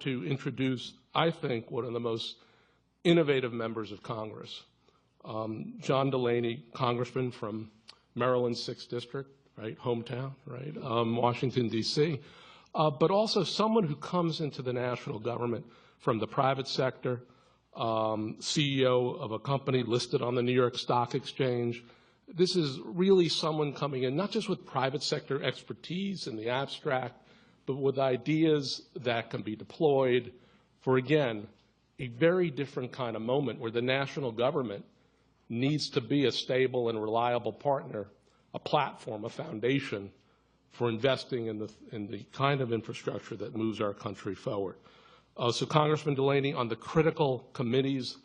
to introduce, I think, one of the most innovative members of Congress, John Delaney, Congressman from Maryland's 6th District, right, hometown, right, Washington, D.C., but also someone who comes into the national government from the private sector, CEO of a company listed on the New York Stock Exchange. This is really someone coming in not just with private sector expertise in the abstract, but with ideas that can be deployed for, again, a very different kind of moment where the national government needs to be a stable and reliable partner, a platform, a foundation for investing in the kind of infrastructure that moves our country forward. So Congressman Delaney, on the critical committees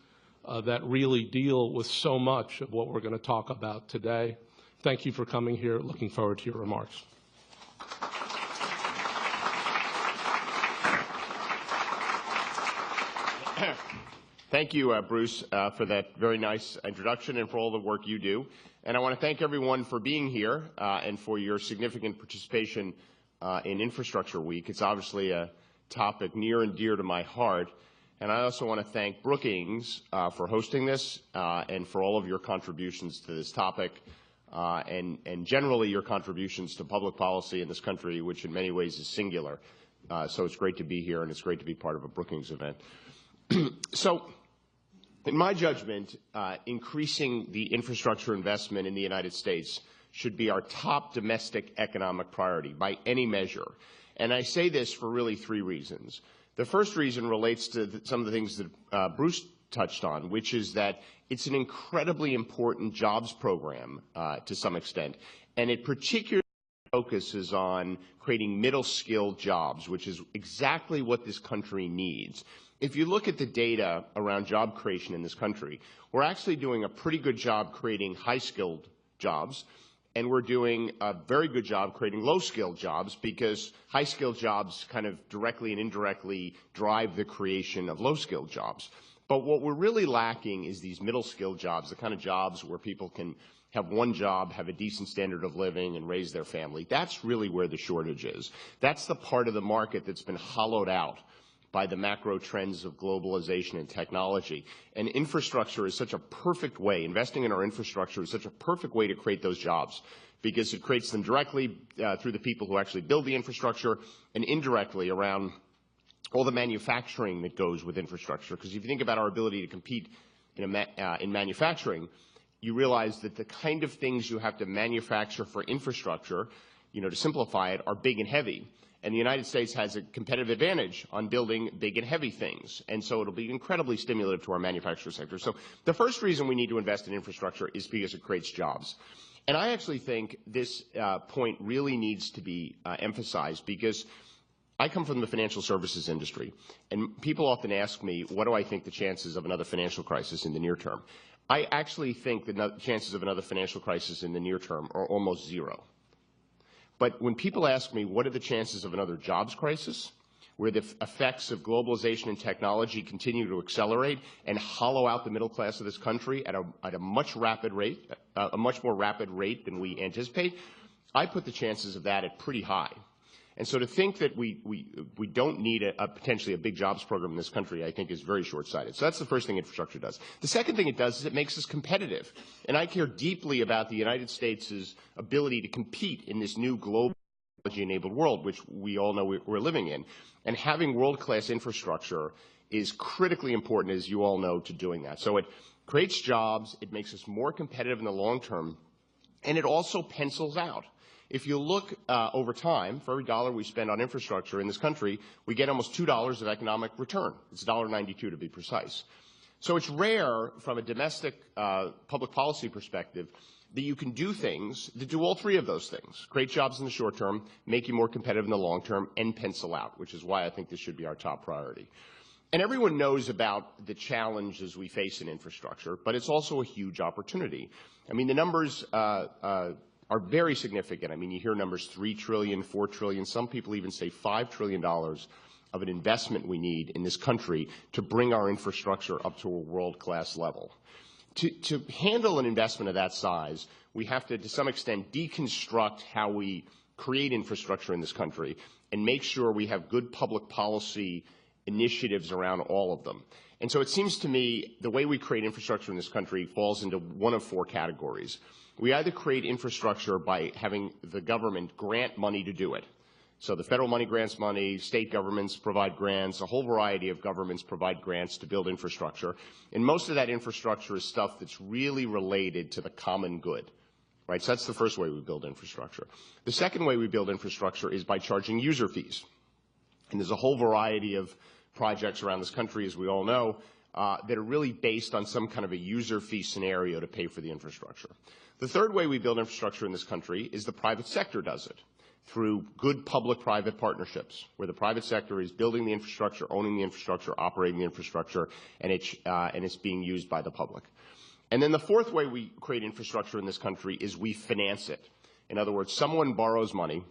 that really deal with so much of what we're going to talk about today, thank you for coming here. Looking forward to your remarks. Thank you, Bruce, for that very nice introduction and for all the work you do. And I want to thank everyone for being here and for your significant participation in Infrastructure Week. It's obviously a topic near and dear to my heart. And I also want to thank Brookings for hosting this and for all of your contributions to this topic and generally your contributions to public policy in this country, which in many ways is singular. So it's great to be here and it's great to be part of a Brookings event. So, in my judgment, increasing the infrastructure investment in the United States should be our top domestic economic priority by any measure. And I say this for really 3 reasons. The first reason relates to some of the things that Bruce touched on, which is that it's an incredibly important jobs program to some extent, and it particularly focuses on creating middle-skilled jobs, which is exactly what this country needs. If you look at the data around job creation in this country, we're actually doing a pretty good job creating high-skilled jobs, and we're doing a very good job creating low-skilled jobs because high-skilled jobs kind of directly and indirectly drive the creation of low-skilled jobs. But what we're really lacking is these middle-skilled jobs, the kind of jobs where people can have one job, have a decent standard of living, and raise their family. That's really where the shortage is. That's the part of the market that's been hollowed out by the macro trends of globalization and technology. And infrastructure is such a perfect way, investing in our infrastructure is such a perfect way to create those jobs because it creates them directly through the people who actually build the infrastructure and indirectly around all the manufacturing that goes with infrastructure. Because if you think about our ability to compete in manufacturing, you realize that the kind of things you have to manufacture for infrastructure, to simplify it, are big and heavy. And the United States has a competitive advantage on building big and heavy things. And so it'll be incredibly stimulative to our manufacturing sector. So the first reason we need to invest in infrastructure is because it creates jobs. And I actually think this point really needs to be emphasized because I come from the financial services industry. And people often ask me, what do I think the chances of another financial crisis in the near term? I actually think the chances of another financial crisis in the near term are almost zero. But when people ask me, what are the chances of another jobs crisis, where the effects of globalization and technology continue to accelerate and hollow out the middle class of this country at a much more rapid rate than we anticipate, I put the chances of that at pretty high. And so to think that we don't need potentially a big jobs program in this country, I think is very short-sighted. So that's the first thing infrastructure does. The second thing it does is it makes us competitive. And I care deeply about the United States' ability to compete in this new global technology-enabled world, which we all know we're living in. And having world-class infrastructure is critically important, as you all know, to doing that. So it creates jobs, it makes us more competitive in the long term, and it also pencils out. If you look over time, for every dollar we spend on infrastructure in this country, we get almost $2 of economic return. It's $1.92 to be precise. So it's rare from a domestic public policy perspective that you can do things that do all 3 of those things: create jobs in the short term, make you more competitive in the long term, and pencil out, which is why I think this should be our top priority. And everyone knows about the challenges we face in infrastructure, but it's also a huge opportunity. I mean, the numbers are very significant. I mean, you hear numbers 3 trillion, 4 trillion, some people even say $5 trillion of an investment we need in this country to bring our infrastructure up to a world-class level. To handle an investment of that size, we have to some extent, deconstruct how we create infrastructure in this country and make sure we have good public policy initiatives around all of them. And so it seems to me the way we create infrastructure in this country falls into one of four categories. We either create infrastructure by having the government grant money to do it. So the federal money grants money, state governments provide grants, a whole variety of governments provide grants to build infrastructure. And most of that infrastructure is stuff that's really related to the common good, right? So that's the first way we build infrastructure. The second way we build infrastructure is by charging user fees. And there's a whole variety of projects around this country, as we all know, that are really based on some kind of a user fee scenario to pay for the infrastructure. The third way we build infrastructure in this country is the private sector does it, through good public-private partnerships, where the private sector is building the infrastructure, owning the infrastructure, operating the infrastructure, and it's being used by the public. And then the fourth way we create infrastructure in this country is we finance it. In other words, someone borrows money,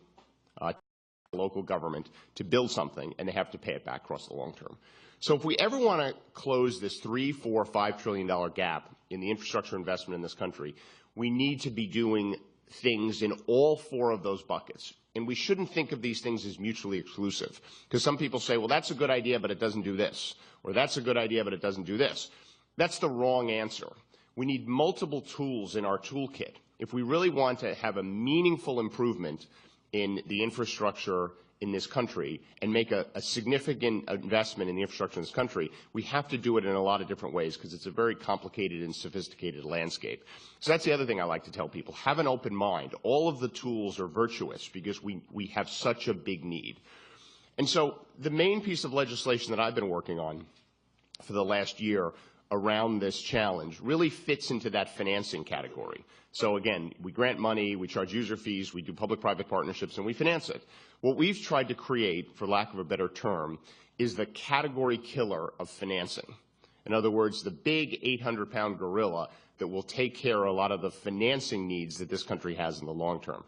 local government, to build something, and they have to pay it back across the long term. So if we ever want to close this $3, $4, $5 trillion gap in the infrastructure investment in this country, we need to be doing things in all four of those buckets. And we shouldn't think of these things as mutually exclusive, because some people say, well, that's a good idea, but it doesn't do this, or that's a good idea, but it doesn't do this. That's the wrong answer. We need multiple tools in our toolkit. If we really want to have a meaningful improvement in the infrastructure in this country and make a significant investment in the infrastructure in this country, we have to do it in a lot of different ways because it's a very complicated and sophisticated landscape. So that's the other thing I like to tell people. Have an open mind. All of the tools are virtuous because we have such a big need. And so the main piece of legislation that I've been working on for the last year around this challenge really fits into that financing category. So again, we grant money, we charge user fees, we do public-private partnerships, and we finance it. What we've tried to create, for lack of a better term, is the category killer of financing. In other words, the big 800-pound gorilla that will take care of a lot of the financing needs that this country has in the long term.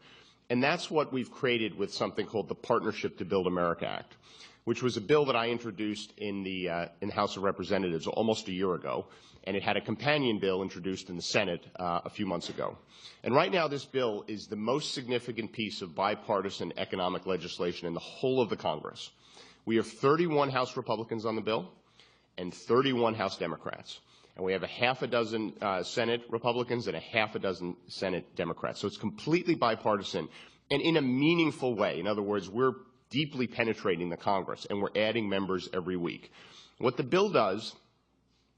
And that's what we've created with something called the Partnership to Build America Act, which was a bill that I introduced in the House of Representatives almost a year ago, and it had a companion bill introduced in the Senate a few months ago. And right now this bill is the most significant piece of bipartisan economic legislation in the whole of the Congress. We have 31 House Republicans on the bill and 31 House Democrats. And we have a half a dozen Senate Republicans and a half a dozen Senate Democrats. So it's completely bipartisan and in a meaningful way. In other words, we're deeply penetrating the Congress, and we're adding members every week. What the bill does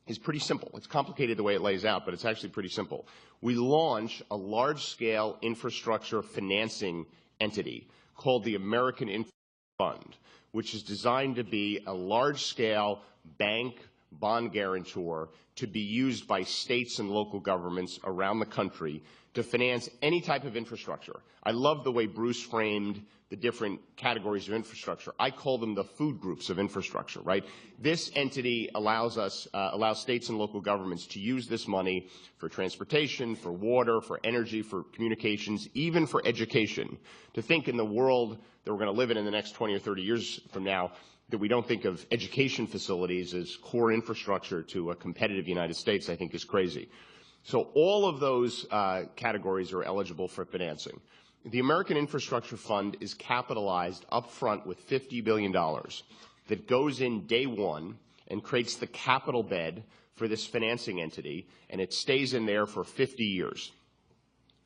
is pretty simple. It's complicated the way it lays out, but it's actually pretty simple. We launch a large-scale infrastructure financing entity called the American Infrastructure Fund, which is designed to be a large-scale bank bond guarantor to be used by states and local governments around the country to finance any type of infrastructure. I love the way Bruce framed the different categories of infrastructure. I call them the food groups of infrastructure, right? This entity allows states and local governments to use this money for transportation, for water, for energy, for communications, even for education. To think in the world that we're going to live in the next 20 or 30 years from now, that we don't think of education facilities as core infrastructure to a competitive United States, I think is crazy. So all of those categories are eligible for financing. The American Infrastructure Fund is capitalized up front with $50 billion that goes in day one and creates the capital bed for this financing entity, and it stays in there for 50 years.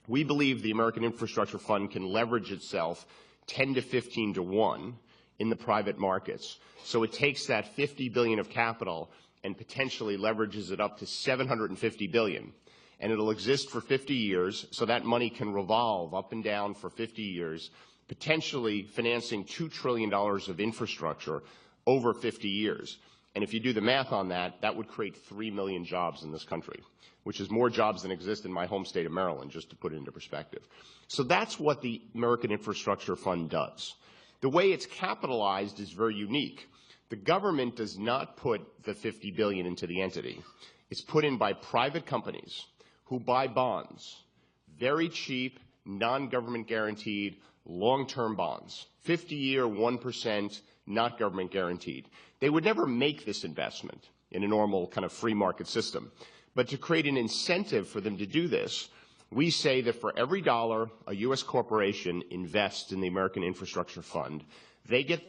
We believe the American Infrastructure Fund can leverage itself 10 to 15 to 1 in the private markets. So it takes that $50 billion of capital and potentially leverages it up to $750 billion. And it'll exist for 50 years, so that money can revolve up and down for 50 years, potentially financing $2 trillion of infrastructure over 50 years. And if you do the math on that, that would create 3 million jobs in this country, which is more jobs than exist in my home state of Maryland, just to put it into perspective. So that's what the American Infrastructure Fund does. The way it's capitalized is very unique. The government does not put the $50 billion into the entity. It's put in by private companies who buy bonds, very cheap, non-government guaranteed, long-term bonds, 50-year, 1%, not government guaranteed. They would never make this investment in a normal kind of free market system. But to create an incentive for them to do this, we say that for every dollar a U.S. corporation invests in the American Infrastructure Fund, they get